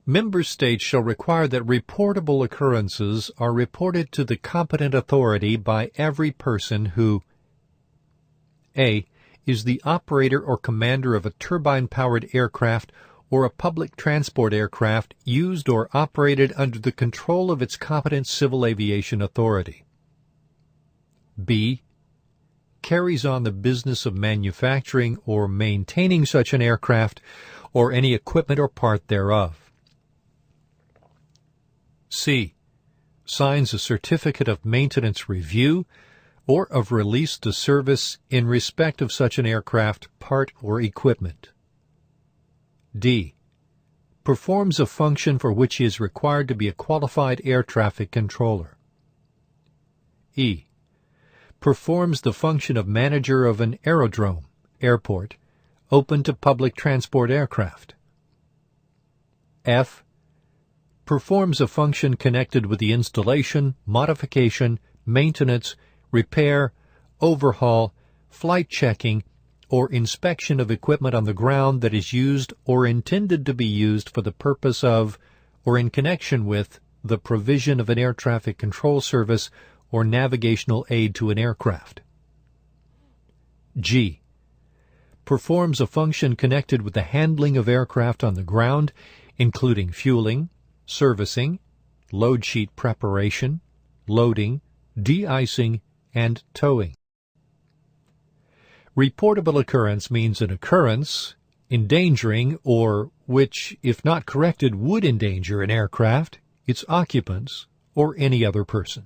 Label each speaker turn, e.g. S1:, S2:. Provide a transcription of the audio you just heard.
S1: Member states shall require that reportable occurrences are reported to the competent authority by every person who A. is the operator or commander of a turbine-powered aircraft or a public transport aircraft used or operated under the control of its competent civil aviation authority. B. carries on the business of manufacturing or maintaining such an aircraft or any equipment or part thereof. C. signs a certificate of maintenance review or of release to service in respect of such an aircraft, part, or equipment. D. performs a function for which he is required to be a qualified air traffic controller. E. performs the function of manager of an aerodrome, airport, open to public transport aircraft. F. performs a function connected with the installation, modification, maintenance, repair, overhaul, flight checking, or inspection of equipment on the ground that is used or intended to be used for the purpose of, or in connection with, the provision of an air traffic control service or navigational aid to an aircraft. G. performs a function connected with the handling of aircraft on the ground, including fueling, servicing, load sheet preparation, loading, de-icing, and towing. Reportable occurrence means an occurrence endangering or which, if not corrected, would endanger an aircraft, its occupants, or any other person.